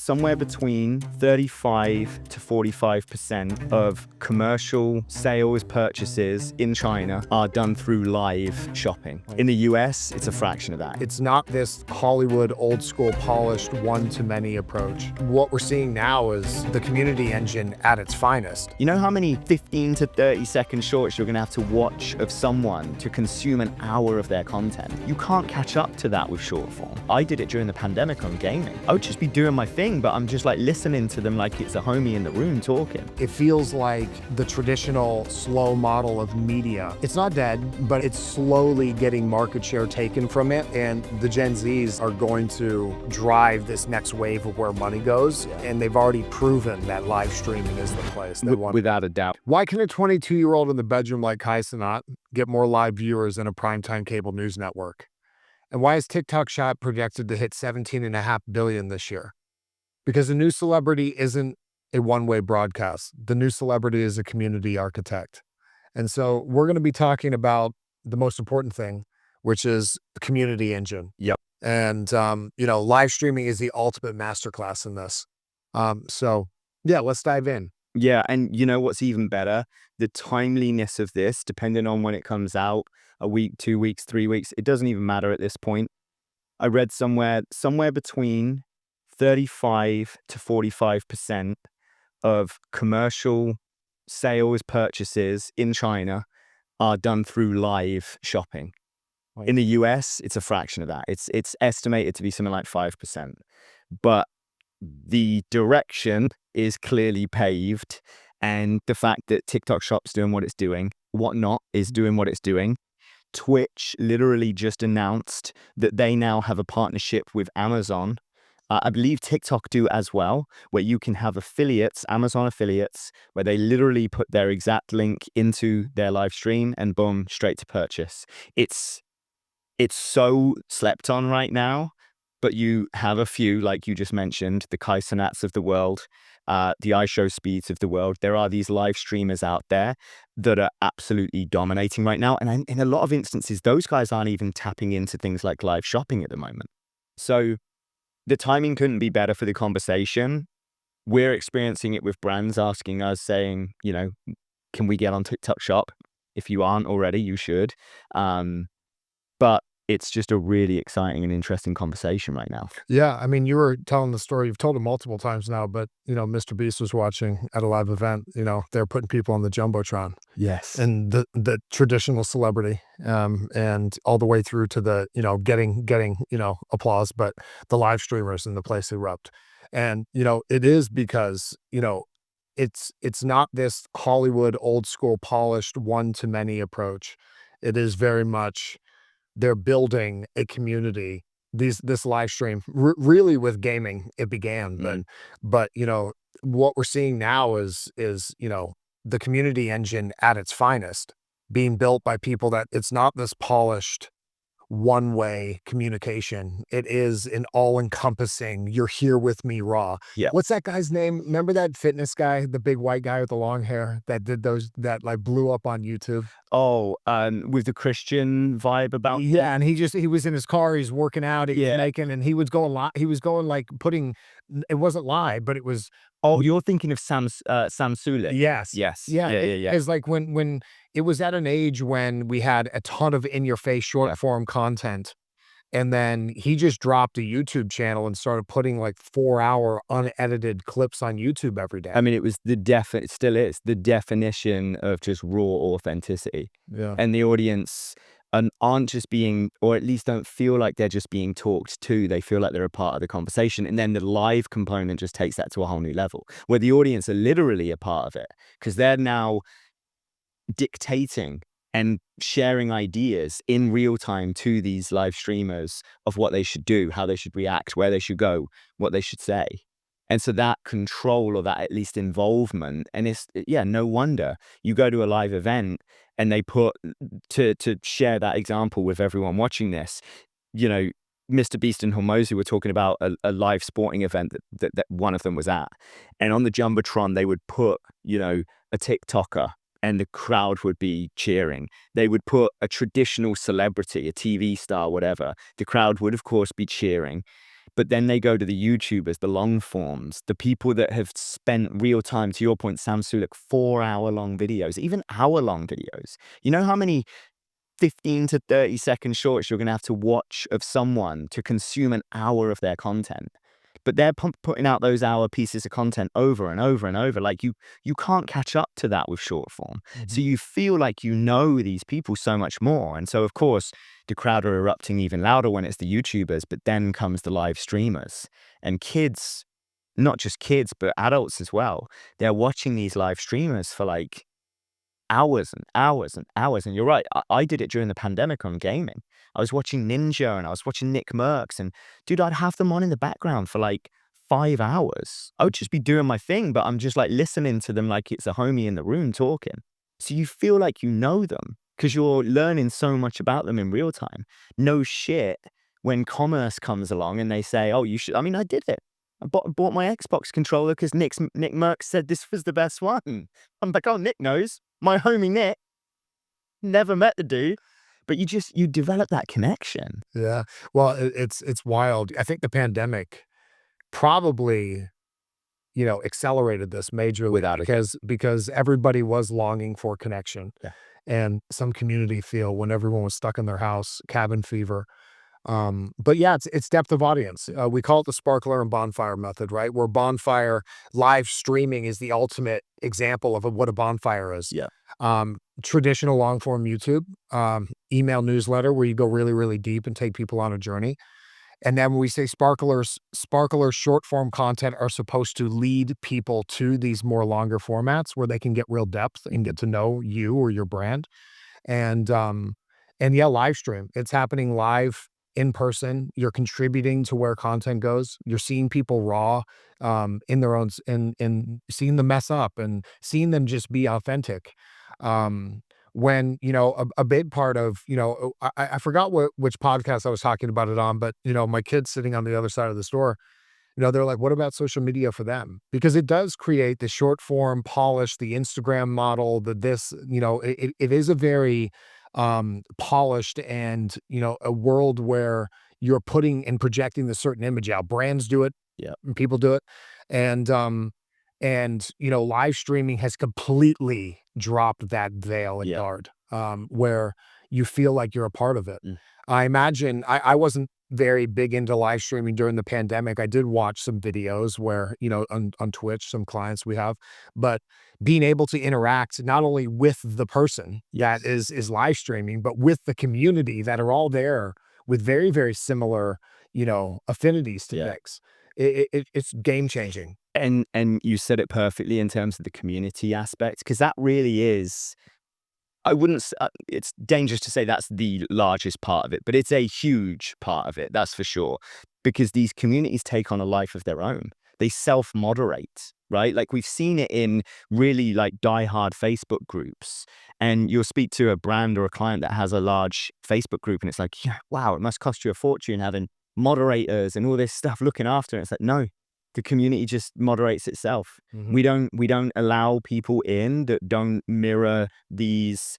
somewhere between 35 to 45% of commercial sales purchases in China are done through live shopping. In the US, it's a fraction of that. It's not this Hollywood, old school, polished, one-to-many approach. What we're seeing now is the community engine at its finest. You know how many 15 to 30-second shorts you're gonna have to watch of someone to consume an hour of their content? You can't catch up to that with short form. I did it during the pandemic on gaming. I would just be doing my thing, but I'm just like listening to them like it's a homie in the room talking. It feels like the traditional slow model of media. It's not dead, but it's slowly getting market share taken from it, and the Gen Zs are going to drive this next wave of where money goes, and they've already proven that live streaming is the place they want. Without a doubt. Why can a 22-year-old in the bedroom like Kai Cenat get more live viewers than a primetime cable news network? And why is TikTok Shop projected to hit 17.5 billion this year? Because the new celebrity isn't a one-way broadcast. The new celebrity is a community architect. And so we're going to be talking about the most important thing, which is the community engine. Yep. And, live streaming is the ultimate masterclass in this. So yeah, let's dive in. Yeah, and you know what's even better? The timeliness of this, depending on when it comes out, a week, 2 weeks, 3 weeks, it doesn't even matter at this point. I read somewhere between 35 to 45% of commercial sales purchases in China are done through live shopping. Right. In the US, it's a fraction of that. It's estimated to be something like 5%. But the direction is clearly paved, and the fact that TikTok Shop's doing what it's doing, Whatnot is doing what it's doing. Twitch literally just announced that they now have a partnership with Amazon. I believe TikTok do as well, where you can have affiliates, Amazon affiliates, where they literally put their exact link into their live stream and boom, straight to purchase. It's so slept on right now, but you have a few, like you just mentioned, the Kai Cenats of the world, the iShowSpeeds of the world. There are these live streamers out there that are absolutely dominating right now. And in a lot of instances, those guys aren't even tapping into things like live shopping at the moment. So the timing couldn't be better for the conversation. We're experiencing it with brands asking us, saying, can we get on TikTok Shop? If you aren't already, you should. But it's just a really exciting and interesting conversation right now. Yeah, I mean, you were telling the story, you've told it multiple times now, but, Mr. Beast was watching at a live event, they're putting people on the Jumbotron. Yes. And the traditional celebrity, and all the way through to the, getting applause, but the live streamers in the place erupt. And, it is because, it's not this Hollywood, old school, polished, one-to-many approach. It is very much, they're building a community. This live stream, really with gaming, it began, but what we're seeing now is the community engine at its finest, being built by people that it's not this polished one-way communication. It is an all-encompassing, you're here with me raw. Yeah. What's that guy's name? Remember that fitness guy, the big white guy with the long hair that did those, that like blew up on YouTube? Oh, with the Christian vibe about Yeah, and he was in his car, he's working out, he's Yeah. making, and he was going like putting, it wasn't live, but it was. Oh, you're thinking of Sam Sulek. Yes. Yes. Yeah. Yeah. It's like when it was at an age when we had a ton of in-your-face short form content, and then he just dropped a YouTube channel and started putting like 4-hour unedited clips on YouTube every day. I mean, it still is the definition of just raw authenticity. Yeah. And the audience aren't just being, or at least don't feel like they're just being talked to. They feel like they're a part of the conversation. And then the live component just takes that to a whole new level, where the audience are literally a part of it, because they're now dictating and sharing ideas in real time to these live streamers of what they should do, how they should react, where they should go, what they should say. And so that control, or that at least involvement, and it's, no wonder you go to a live event and they put, to share that example with everyone watching this, Mr. Beast and Hormozy were talking about a live sporting event that one of them was at. And on the Jumbotron, they would put, a TikToker, and the crowd would be cheering. They would put a traditional celebrity, a TV star, whatever. The crowd would, of course, be cheering. But then they go to the YouTubers, the long forms, the people that have spent real time, to your point, Sam Sulek, 4-hour-long videos, even hour-long videos. You know how many 15 to 30-second shorts you're going to have to watch of someone to consume an hour of their content? But they're putting out those hour pieces of content over and over and over. Like you can't catch up to that with short form. So you feel like you know these people so much more. And so, of course, the crowd are erupting even louder when it's the YouTubers, but then comes the live streamers. And kids, not just kids, but adults as well, they're watching these live streamers for like hours and hours and hours. And you're right, I did it during the pandemic on gaming. I was watching Ninja and I was watching Nick Merckx, and dude, I'd have them on in the background for like 5 hours. I would just be doing my thing, but I'm just like listening to them like it's a homie in the room talking. So you feel like you know them because you're learning so much about them in real time. No shit, when commerce comes along and they say, oh, you should, I mean, I did it. I bought my Xbox controller because Nick Merckx said this was the best one. I'm like, oh, Nick knows. My homie Nick, never met the dude, but you develop that connection. Yeah. Well, it's wild. I think the pandemic probably, accelerated this majorly Without a because everybody was longing for connection Yeah. and some community feel when everyone was stuck in their house, cabin fever. But yeah, it's depth of audience. We call it the sparkler and bonfire method, right? Where bonfire live streaming is the ultimate example of what a bonfire is. Yeah. Traditional long form YouTube, email newsletter where you go really, really deep and take people on a journey. And then when we say sparkler short form content are supposed to lead people to these more longer formats where they can get real depth and get to know you or your brand. And, um, and yeah, live stream. It's happening live in person. You're contributing to where content goes. You're seeing people raw, in their own, in seeing them mess up and seeing them just be authentic. When, a big part of, I forgot which podcast I was talking about it on, but, my kids sitting on the other side of the store, they're like, what about social media for them? Because it does create the short form polish, the Instagram model, it is a very polished and, a world where you're putting and projecting the certain image out. Brands do it. Yeah. And people do it. And, live streaming has completely dropped that veil and Yeah. guard, where you feel like you're a part of it. Mm. I imagine I wasn't very big into live streaming during the pandemic. I did watch some videos where, on Twitch, some clients we have, but being able to interact not only with the person that is live streaming, but with the community that are all there with very, very similar, affinities to Yeah. things. It's game changing. And you said it perfectly in terms of the community aspect, because that really is, I wouldn't it's dangerous to say that's the largest part of it, but it's a huge part of it, that's for sure, because these communities take on a life of their own. They self-moderate, right? Like we've seen it in really like diehard Facebook groups, and you'll speak to a brand or a client that has a large Facebook group and it's like, yeah, wow, it must cost you a fortune having moderators and all this stuff looking after it. It's like, no, the community just moderates itself. Mhm. We don't allow people in that don't mirror these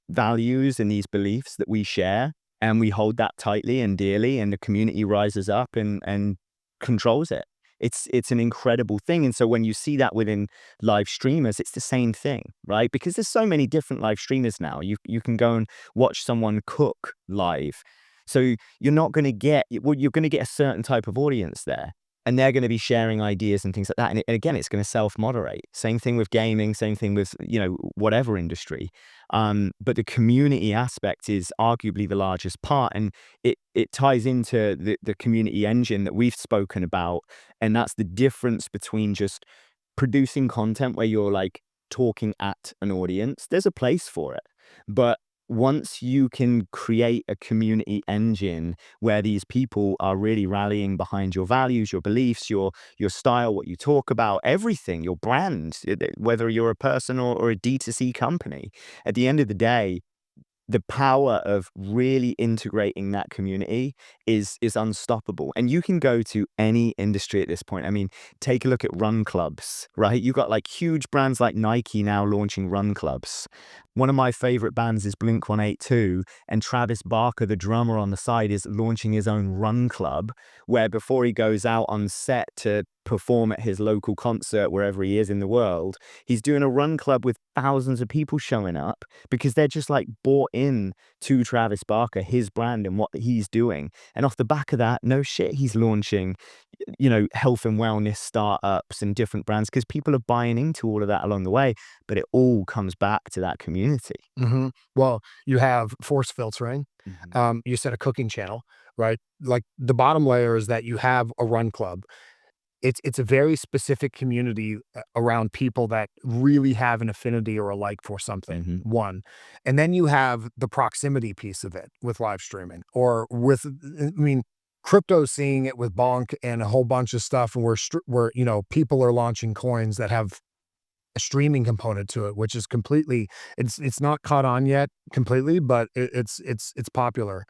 values and these beliefs that we share, and we hold that tightly and dearly, and the community rises up and controls it. It's an incredible thing. And so when you see that within live streamers, it's the same thing, right? Because there's so many different live streamers now. You can go and watch someone cook live. So you're not going to get, well, you're going to get a certain type of audience there, and they're going to be sharing ideas and things like that. And again, it's going to self-moderate. Same thing with gaming, same thing with, whatever industry. But the community aspect is arguably the largest part. And it ties into the community engine that we've spoken about. And that's the difference between just producing content where you're like talking at an audience. There's a place for it. But once you can create a community engine where these people are really rallying behind your values, your beliefs, your style, what you talk about, everything, your brand, whether you're a person or a D2C company, at the end of the day, the power of really integrating that community is unstoppable. And you can go to any industry at this point. I mean, take a look at run clubs, right? You've got like huge brands like Nike now launching run clubs. One of my favorite bands is Blink 182, and Travis Barker, the drummer on the side, is launching his own run club, where before he goes out on set to perform at his local concert wherever he is in the world, he's doing a run club with thousands of people showing up because they're just like bought in to Travis Barker, his brand and what he's doing. And off the back of that, no shit, he's launching, health and wellness startups and different brands because people are buying into all of that along the way. But it all comes back to that community. Well, you have force filtering. Mhm. You said a cooking channel, right? Like the bottom layer is that you have a run club. It's a very specific community around people that really have an affinity or a like for something, Mhm. one. And then you have the proximity piece of it with live streaming or with, I mean, crypto seeing it with Bonk and a whole bunch of stuff, and where people are launching coins that have a streaming component to it, which is completely, it's not caught on yet completely, but it's popular.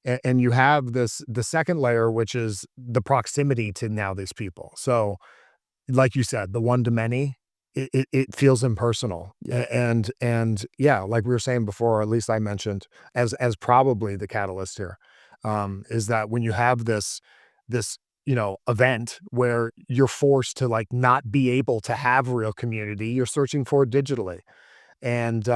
And you have the second layer, which is the proximity to now these people. So, like you said, the one to many, it feels impersonal. And yeah, like we were saying before, or at least I mentioned as probably the catalyst here, is that when you have this event where you're forced to like not be able to have real community, you're searching for it digitally. And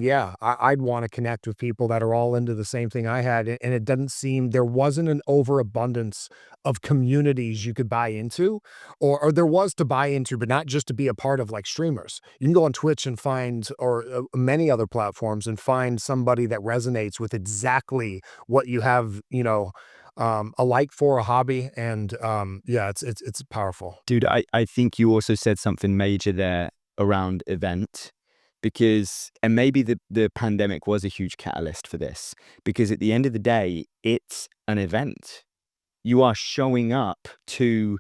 yeah, I'd want to connect with people that are all into the same thing I had, and it doesn't seem there wasn't an overabundance of communities you could buy into, or there was to buy into, but not just to be a part of like streamers. You can go on Twitch and find, or many other platforms, and find somebody that resonates with exactly what you have, a like for a hobby, and yeah, it's powerful. Dude, I think you also said something major there around event because, and maybe the pandemic was a huge catalyst for this because at the end of the day, it's an event. You are showing up to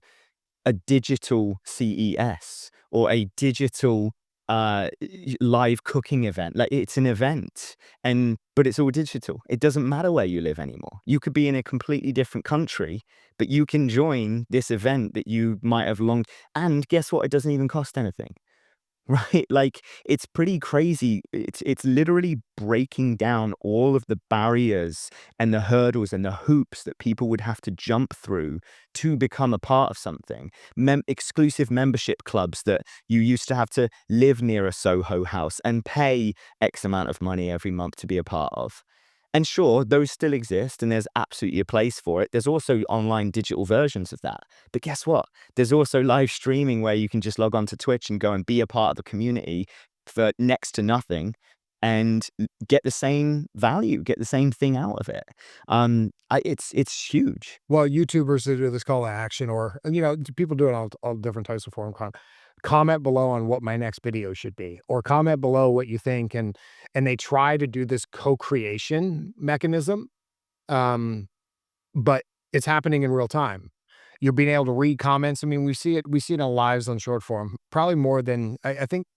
a digital CES or a digital live cooking event. Like it's an event, and but it's all digital. It doesn't matter where you live anymore. You could be in a completely different country, but you can join this event that you might have longed. And guess what? It doesn't even cost anything. Right? Like, it's pretty crazy. It's literally breaking down all of the barriers and the hurdles and the hoops that people would have to jump through to become a part of something. Exclusive membership clubs that you used to have to live near a Soho house and pay X amount of money every month to be a part of. And sure, those still exist and there's absolutely a place for it. There's also online digital versions of that. But guess what? There's also live streaming where you can just log on to Twitch and go and be a part of the community for next to nothing and get the same value, get the same thing out of it. It's huge. Well, YouTubers that do this call to action, or people do it all different types of forum. Comment below on what my next video should be, or comment below what you think, and they try to do this co-creation mechanism, um, but it's happening in real time. You're being able to read comments. I mean, we see it on lives on short form, probably more than I think.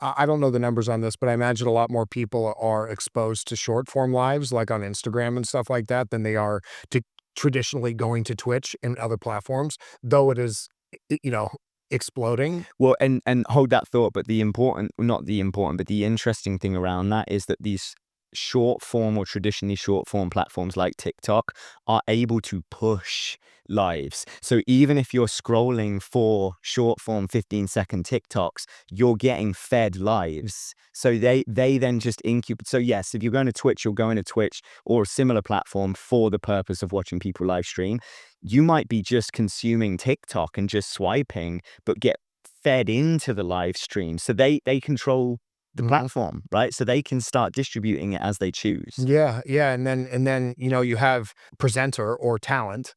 I don't know the numbers on this, but I imagine a lot more people are exposed to short form lives, like on Instagram and stuff like that, than they are to traditionally going to Twitch and other platforms, though it is, you know, exploding. Well, and hold that thought, but not the important, but the interesting thing around that is that these short form or traditionally short form platforms like TikTok are able to push lives. So even if you're scrolling for short form 15-second TikToks, you're getting fed lives. So they then just incubate. So yes, if you're going to Twitch, you're going to Twitch or a similar platform for the purpose of watching people live stream. You might be just consuming TikTok and just swiping but get fed into the live stream. So they control the Mhm. platform, right? So they can start distributing it as they choose. Yeah, yeah, and then you have presenter or talent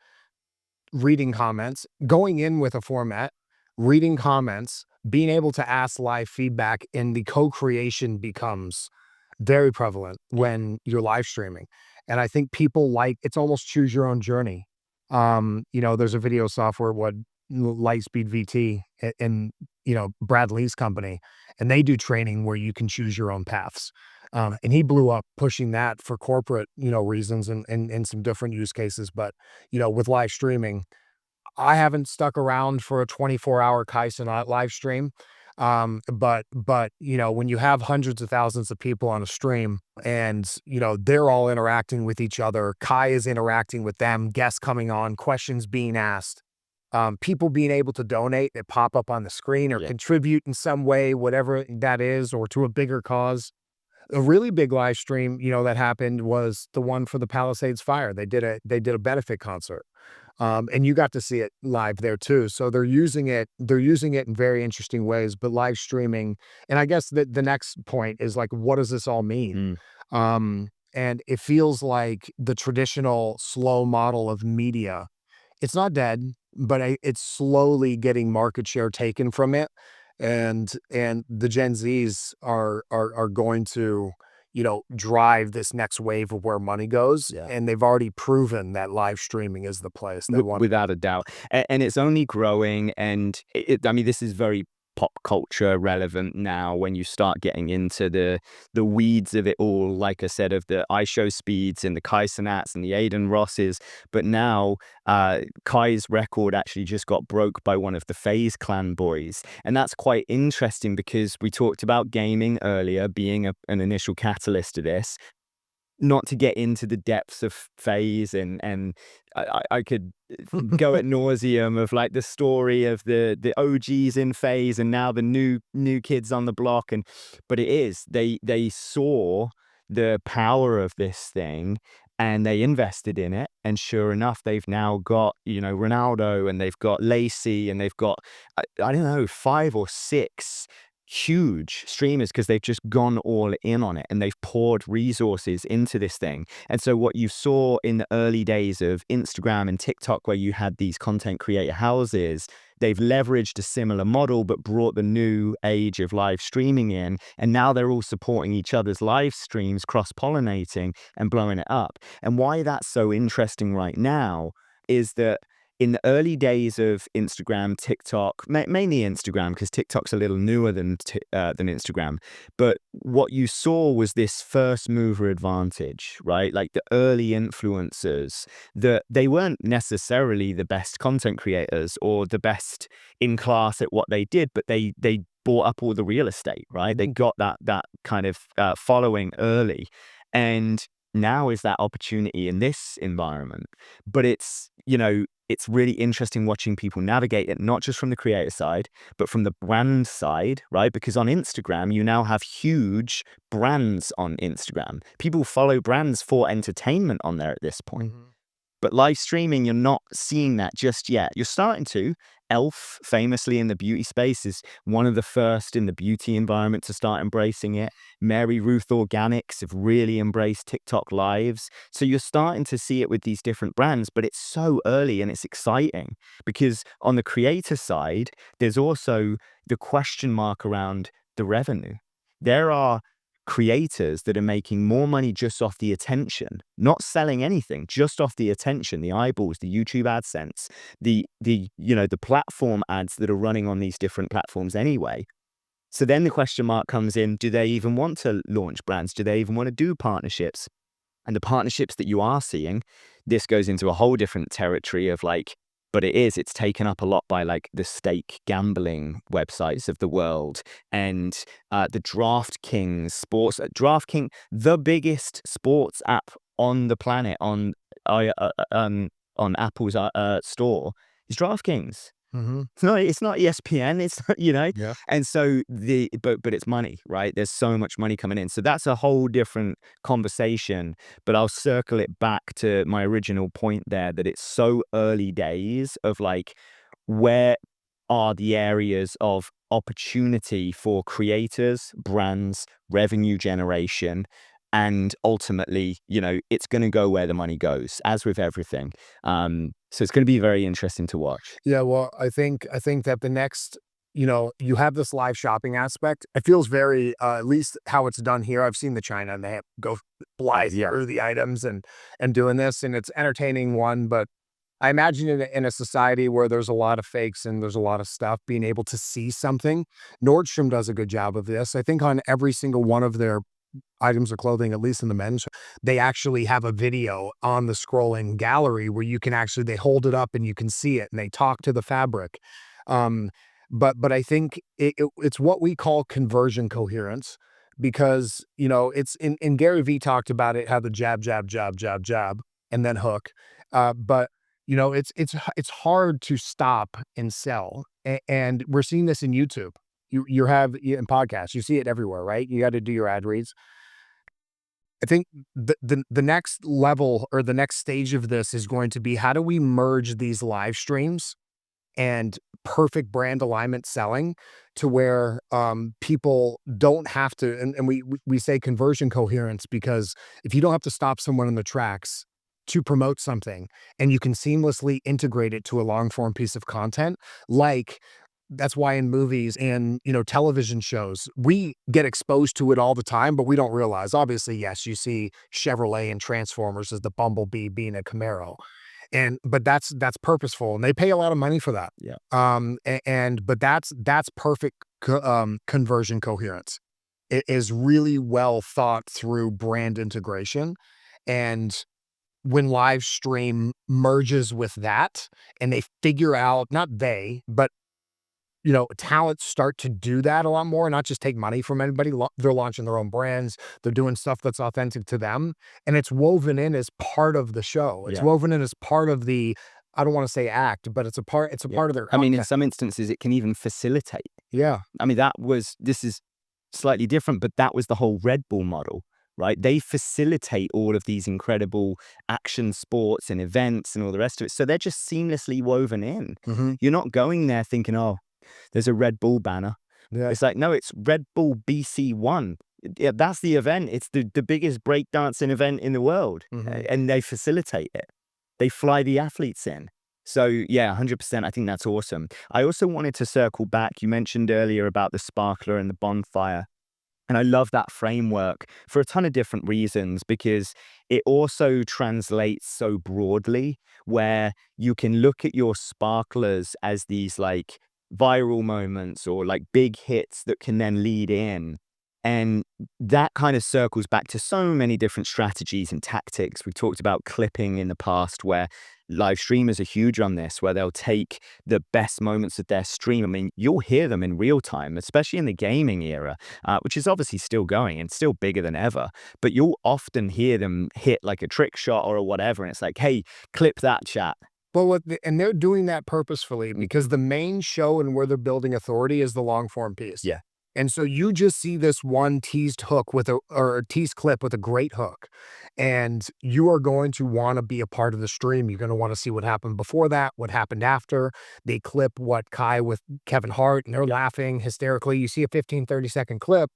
reading comments, going in with a format, reading comments, being able to ask live feedback, and the co-creation becomes very prevalent when you're live streaming. And I think people like it's almost choose your own journey. There's a video software, what Lightspeed VT and Brad Lee's company, and they do training where you can choose your own paths. And he blew up pushing that for corporate, reasons and some different use cases. But, with live streaming, I haven't stuck around for a 24-hour Kai Cenat live stream. But when you have hundreds of thousands of people on a stream and, they're all interacting with each other, Kai is interacting with them, guests coming on, questions being asked, people being able to donate that pop up on the screen or Yeah. contribute in some way, whatever that is, or to a bigger cause. A really big live stream, that happened was the one for the Palisades fire. They did a benefit concert. And you got to see it live there too. So they're using it in very interesting ways, but live streaming. And I guess the next point is like, what does this all mean? Mm. And it feels like the traditional slow model of media, it's not dead, but it's slowly getting market share taken from it. And the Gen Zs are going to, drive this next wave of where money goes. Yeah. And they've already proven that live streaming is the place they want. Without a doubt, and it's only growing. And I mean, this is very pop culture relevant now when you start getting into the weeds of it all. Like I said, of the iShowSpeeds and the Kai Cenats and the Aiden Rosses, but now Kai's record actually just got broke by one of the FaZe Clan boys, and that's quite interesting because we talked about gaming earlier being an initial catalyst to this. Not to get into the depths of FaZe, and I could go at nauseum of like the story of the OGs in FaZe and now the new kids on the block. But it is, they saw the power of this thing and they invested in it, and sure enough, they've now got, Ronaldo, and they've got Lacey, and they've got I don't know, 5 or 6 huge streamers because they've just gone all in on it and they've poured resources into this thing. And so what you saw in the early days of Instagram and TikTok, where you had these content creator houses, they've leveraged a similar model but brought the new age of live streaming in, and now they're all supporting each other's live streams, cross-pollinating and blowing it up. And why that's so interesting right now is that in the early days of Instagram, TikTok, mainly Instagram, because TikTok's a little newer than Instagram, but what you saw was this first mover advantage, right? Like the early influencers, that they weren't necessarily the best content creators or the best in class at what they did, but they bought up all the real estate, right? They got that kind of following early, and now is that opportunity in this environment. But it's really interesting watching people navigate it, not just from the creator side, but from the brand side, right? Because on Instagram, you now have huge brands on Instagram. People follow brands for entertainment on there at this point. Mhm. But live streaming, you're not seeing that just yet. You're starting to. Elf, famously in the beauty space, is one of the first in the beauty environment to start embracing it. Mary Ruth Organics have really embraced TikTok Lives. So you're starting to see it with these different brands, but it's so early and it's exciting because on the creator side, there's also the question mark around the revenue. There are creators that are making more money just off the attention, not selling anything, just off the attention, the eyeballs, the YouTube AdSense, the platform ads that are running on these different platforms anyway. So then the question mark comes in, do they even want to launch brands? Do they even want to do partnerships? And the partnerships that you are seeing, this goes into a whole different territory of like, but it's taken up a lot by like the stake gambling websites of the world, and the DraftKings, the biggest sports app on the planet on Apple's store is DraftKings. Mhm. It's not ESPN. It's not, Yeah. and so but it's money, right? There's so much money coming in. So that's a whole different conversation. But I'll circle it back to my original point there, that it's so early days of like, where are the areas of opportunity for creators, brands, revenue generation, and ultimately, it's going to go where the money goes, as with everything. So it's going to be very interesting to watch. Yeah, well, I think that the next, you have this live shopping aspect. It feels very, at least how it's done here. I've seen the China and they go fly through the items and doing this, and it's entertaining one. But I imagine in a society where there's a lot of fakes and there's a lot of stuff, being able to see something. Nordstrom does a good job of this. I think on every single one of their items of clothing, at least in the men's, they actually have a video on the scrolling gallery where you can actually they hold it up and you can see it and they talk to the fabric. Um, but I think it's what we call conversion coherence because it's in Gary Vee talked about it how the jab jab jab jab jab and then hook, but it's hard to stop and sell, and we're seeing this in YouTube. You have in podcasts, you see it everywhere, right? You got to do your ad reads. I think the next level or the next stage of this is going to be how do we merge these live streams and perfect brand alignment selling to where people don't have to and we say conversion coherence because if you don't have to stop someone in the tracks to promote something and you can seamlessly integrate it to a long form piece of content like that's why in movies and television shows we get exposed to it all the time but we don't realize obviously yes you see Chevrolet and Transformers as the Bumblebee being a Camaro but that's purposeful, and they pay a lot of money for that. Yeah. But that's perfect conversion coherence. It is really well thought through brand integration, and when live stream merges with that, and they figure out not they, but talents start to do that a lot more, not just take money from anybody. They're launching their own brands. They're doing stuff that's authentic to them, and it's woven in as part of the show. It's Yeah. woven in as part of the. I don't want to say act, but it's a part. It's a Yeah. part of their. I mean, in Content. some instances, it can even facilitate. Yeah. I mean, this is slightly different, but that was the whole Red Bull model, right? They facilitate all of these incredible action sports and events and all the rest of it. So they're just seamlessly woven in. Mm-hmm. You're not going there thinking, oh, there's a Red Bull banner. Yeah. It's like, no, it's Red Bull BC1. Yeah, that's the event. It's the biggest breakdancing event in the world. Mm-hmm. And they facilitate it. They fly the athletes in. So yeah, 100%. I think that's awesome. I also wanted to circle back. You mentioned earlier about the sparkler and the bonfire. And I love that framework for a ton of different reasons because it also translates so broadly where you can look at your sparklers as these like viral moments or like big hits that can then lead in. And that kind of circles back to so many different strategies and tactics. We've talked about clipping in the past where live streamers are huge on this, where they'll take the best moments of their stream. I mean, you'll hear them in real time, especially in the gaming era, which is obviously still going and still bigger than ever. But you'll often hear them hit like a trick shot or whatever. And it's like, hey, clip that chat. Well, and they're doing that purposefully because the main show and where they're building authority is the long form piece. Yeah. And so you just see this one teased hook or a teased clip with a great hook. And you are going to want to be a part of the stream. You're going to want to see what happened before that, what happened after. They clip what Kai with Kevin Hart and they're laughing hysterically. You see a 15-30 second clip,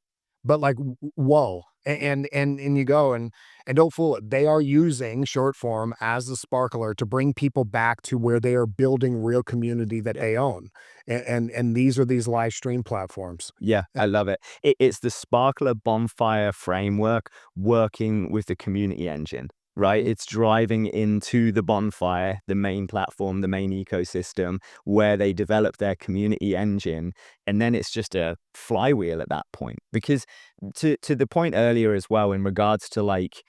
but like, whoa. And you go and don't fool it. They are using short form as the sparkler to bring people back to where they are building real community that they own. And these are these live stream platforms. Yeah, I love it. It's the sparkler bonfire framework working with the community engine, right? It's driving into the bonfire, the main platform, the main ecosystem where they develop their community engine. And then it's just a flywheel at that point. Because to the point earlier as well, in regards to like,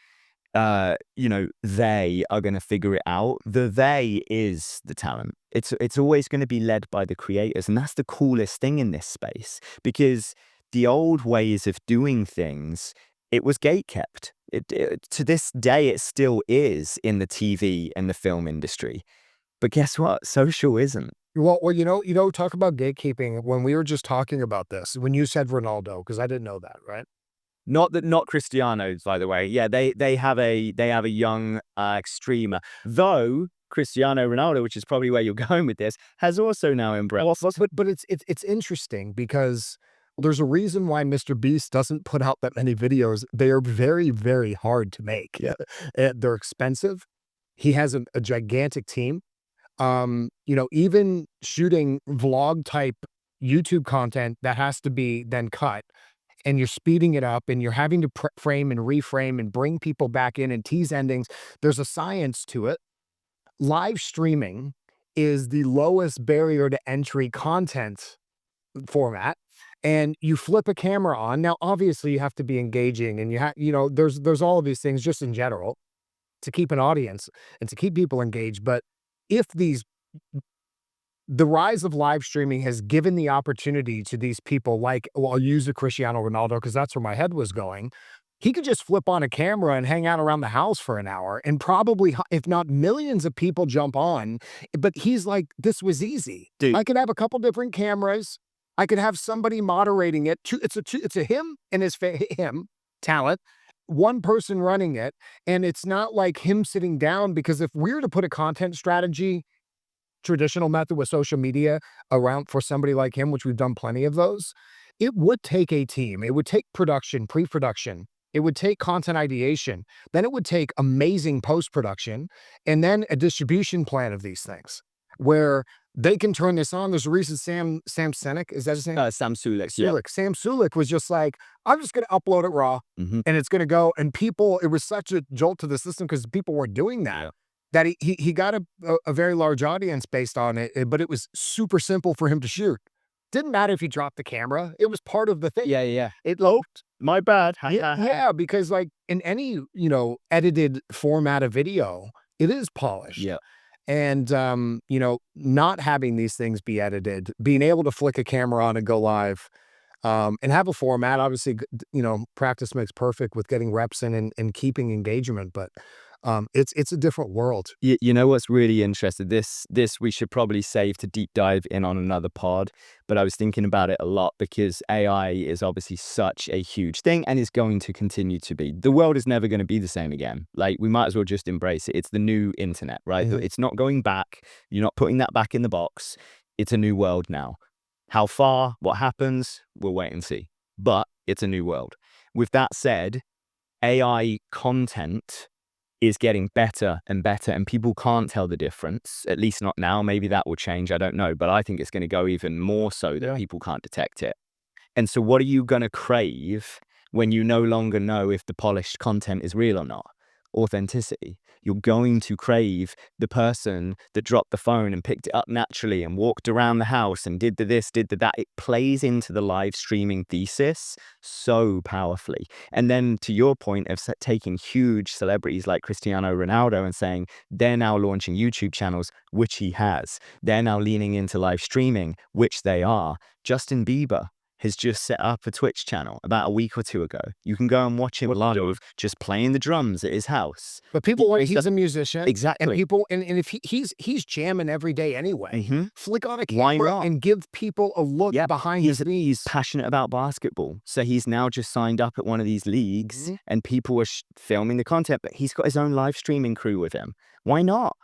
they are going to figure it out. The they is the talent. It's always going to be led by the creators. And that's the coolest thing in this space because the old ways of doing things, it was gatekept. To this day, it still is in the TV and the film industry. But guess what? Social isn't. Well, talk about gatekeeping. When we were just talking about this, when you said Ronaldo, because I didn't know that, right? Not Cristiano, by the way. Yeah, they have a young streamer. Though Cristiano Ronaldo, which is probably where you're going with this, has also now embraced. But it's interesting because there's a reason why Mr. Beast doesn't put out that many videos. They are very, very hard to make. Yeah. They're expensive. He has a gigantic team. Even shooting vlog type YouTube content that has to be then cut and you're speeding it up and you're having to frame and reframe and bring people back in and tease endings. There's a science to it. Live streaming is the lowest barrier to entry content format. and you flip a camera on. Now, obviously, you have to be engaging, and there's all of these things just in general to keep an audience and to keep people engaged. But if the rise of live streaming has given the opportunity to these people, like, well, I'll use the Cristiano Ronaldo because that's where my head was going. He could just flip on a camera and hang out around the house for an hour, and probably, if not millions of people jump on. But he's like, this was easy. Dude. I could have a couple different cameras. I could have somebody moderating it. It's a him and him talent, one person running it. And it's not like him sitting down, because if we were to put a content strategy, traditional method with social media around for somebody like him, which we've done plenty of those, it would take a team. It would take production, pre-production. It would take content ideation. Then it would take amazing post-production, and then a distribution plan of these things where they can turn this on. There's a reason Sam Cenat, is that his name? Sam Sulek. Yeah. Sam Sulek was just like, I'm just going to upload it raw, Mhm. and it's going to go. And people, it was such a jolt to the system because people were doing that. Yeah. That he got a very large audience based on it, but it was super simple for him to shoot. Didn't matter if he dropped the camera. It was part of the thing. Yeah. It looked. My bad. Yeah, because like in any, edited format of video, it is polished. Yeah. And, not having these things be edited, being able to flick a camera on and go live, and have a format, obviously, practice makes perfect with getting reps in and keeping engagement. But it's a different world. You know what's really interesting? This we should probably save to deep dive in on another pod, but I was thinking about it a lot because AI is obviously such a huge thing and is going to continue to be. The world is never going to be the same again. Like, we might as well just embrace it. It's the new internet, right? Mhm. It's not going back. You're not putting that back in the box. It's a new world now. How far, what happens, we'll wait and see. But it's a new world. With that said, AI content is getting better and better, and people can't tell the difference, at least not now. Maybe that will change, I don't know, but I think it's going to go even more so that people can't detect it. And so what are you going to crave when you no longer know if the polished content is real or not? Authenticity. You're going to crave the person that dropped the phone and picked it up naturally and walked around the house and did the this, did the that. It plays into the live streaming thesis so powerfully. And then to your point of taking huge celebrities like Cristiano Ronaldo and saying they're now launching YouTube channels, which he has. They're now leaning into live streaming, which they are. Justin Bieber has just set up a Twitch channel about a week or two ago. You can go and watch him live, just playing the drums at his house. But people want, he's a musician. Exactly. And people, and if he's jamming every day anyway, flick on a Why camera not? and give people a look behind his knees. He's passionate about basketball. So he's now just signed up at one of these leagues and people are filming the content, but he's got his own live streaming crew with him. Why not?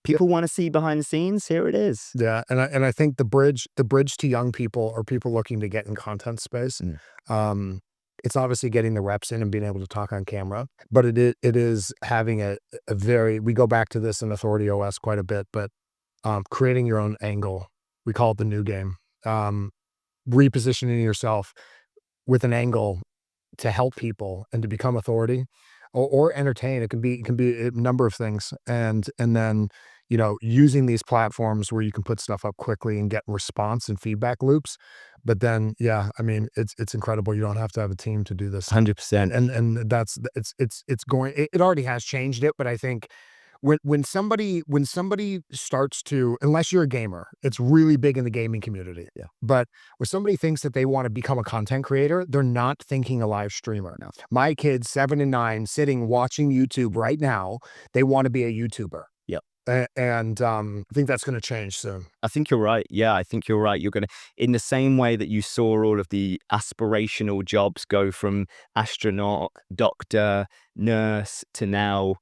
People want to see behind the scenes. Here it is. Yeah, and I think the bridge to young people or people looking to get in content space, it's obviously getting the reps in and being able to talk on camera, but it is having a very, we go back to this in Authority OS quite a bit, but creating your own angle. We call it the new game. Repositioning yourself with an angle to help people and to become authority or entertain. It can be a number of things, and then using these platforms where you can put stuff up quickly and get response and feedback loops. But then, yeah, I mean, it's incredible. You don't have to have a team to do this. 100%. And that's it's going. It already has changed it, but I think when somebody starts to, unless you're a gamer, it's really big in the gaming community. Yeah. But when somebody thinks that they want to become a content creator, they're not thinking a live streamer. No. My kids, 7 and 9, sitting watching YouTube right now, they want to be a YouTuber. Yep. And I think that's going to change soon. I think you're right. Yeah, I think you're right. You're going to, in the same way that you saw all of the aspirational jobs go from astronaut, doctor, nurse to now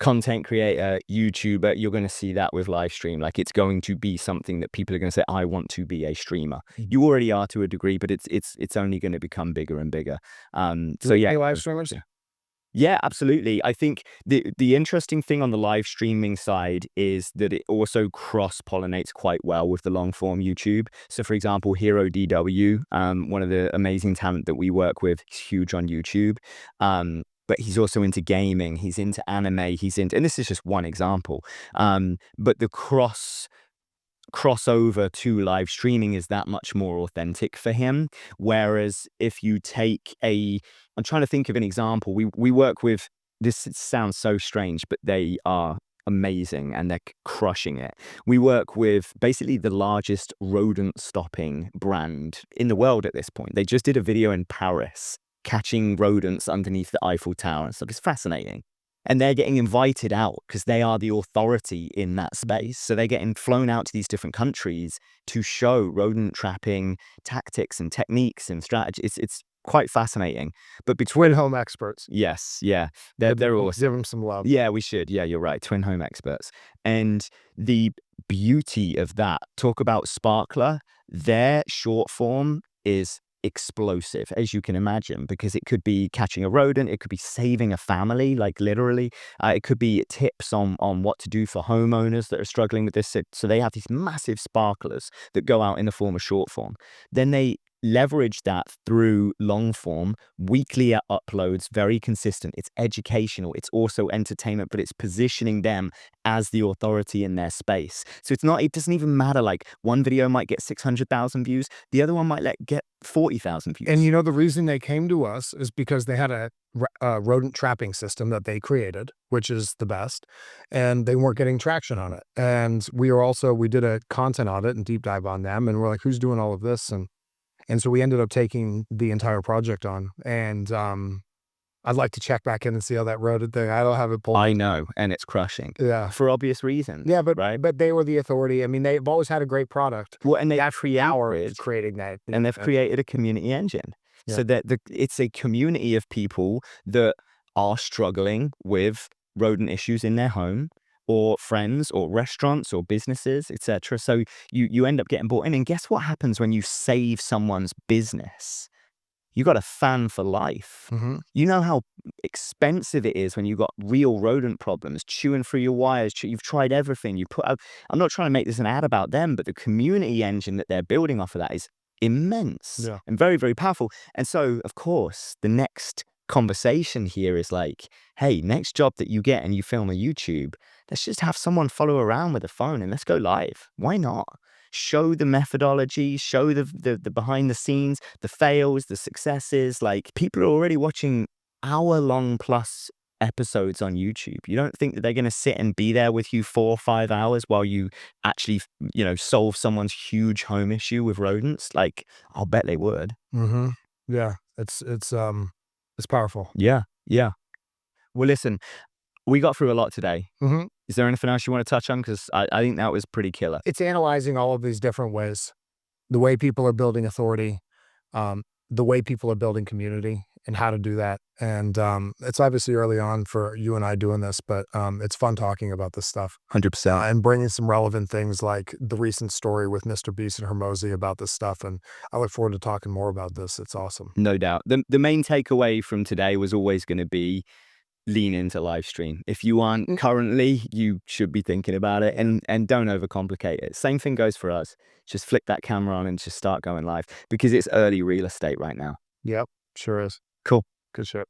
content creator, YouTuber, you're going to see that with live stream. Like, it's going to be something that people are going to say, I want to be a streamer. You already are to a degree, but it's only going to become bigger and bigger. So yeah. Any live streamers? Yeah, absolutely. I think the interesting thing on the live streaming side is that it also cross-pollinates quite well with the long-form YouTube. So, for example, Hero DW, one of the amazing talent that we work with, he's huge on YouTube. But he's also into gaming, he's into anime, and this is just one example. But the cross crossover to live streaming is that much more authentic for him. Whereas if you take I'm trying to think of an example. We work with, this sounds so strange, but they are amazing and they're crushing it. We work with basically the largest rodent stopping brand in the world at this point. They just did a video in Paris catching rodents underneath the Eiffel Tower and stuff. It's fascinating. And they're getting invited out because they are the authority in that space. So they're getting flown out to these different countries to show rodent trapping tactics and techniques and strategies. It's quite fascinating. But Twin home experts. yes, yeah, they're awesome. Give them some love. Yeah, we should. Yeah, you're right. Twin home experts. And the beauty of that, talk about Sparkler, their short form is explosive, as you can imagine, because it could be catching a rodent, it could be saving a family, like literally. It could be tips on what to do for homeowners that are struggling with this. So they have these massive sparklers that go out in the form of short form. Then they leverage that through long form, weekly uploads, very consistent. It's educational, it's also entertainment, but it's positioning them as the authority in their space. So it doesn't even matter, like one video might get 600,000 views, the other one might get 40,000 views. And you know, the reason they came to us is because they had a rodent trapping system that they created, which is the best, and they weren't getting traction on it. And we did a content audit and deep dive on them, and we're like, who's doing all of this? And so we ended up taking the entire project on, and I'd like to check back in and see how that rodent thing. I don't have it pulled. I know, and it's crushing. Yeah. For obvious reasons. Yeah, but right? but they were the authority. I mean, they've always had a great product. Well, and they That hour is creating that, and they've created a community engine. Yeah. So that it's a community of people that are struggling with rodent issues in their home, or friends, or restaurants, or businesses, etc. So you end up getting bought in. And guess what happens when you save someone's business? You got a fan for life. Mhm. You know how expensive it is when you got real rodent problems, chewing through your wires. You've tried everything. You put out. I'm not trying to make this an ad about them, but the community engine that they're building off of that is immense and very, very powerful. And so, of course, the next conversation here is like, hey, next job that you get and you film a YouTube, let's just have someone follow around with a phone and let's go live. Why not? Show the methodology, show the behind the scenes, the fails, the successes. Like, people are already watching hour-long plus episodes on YouTube. You don't think that they're going to sit and be there with you 4 or 5 hours while you actually, solve someone's huge home issue with rodents? Like, I'll bet they would. Mhm. Yeah, it's powerful. Yeah, yeah. Well, listen, we got through a lot today. Mhm. Is there anything else you want to touch on? Because I think that was pretty killer. It's analyzing all of these different ways, the way people are building authority, the way people are building community, and how to do that. And it's obviously early on for you and I doing this, but it's fun talking about this stuff 100%. and bringing some relevant things like the recent story with Mr. Beast and Hermosi about this stuff. And I look forward to talking more about this. It's awesome. No doubt. The main takeaway from today was always going to be lean into live stream. If you aren't currently, you should be thinking about it, and don't overcomplicate it. Same thing goes for us. Just flick that camera on and just start going live, because it's early real estate right now. Yep, sure is. Cool. Good shit.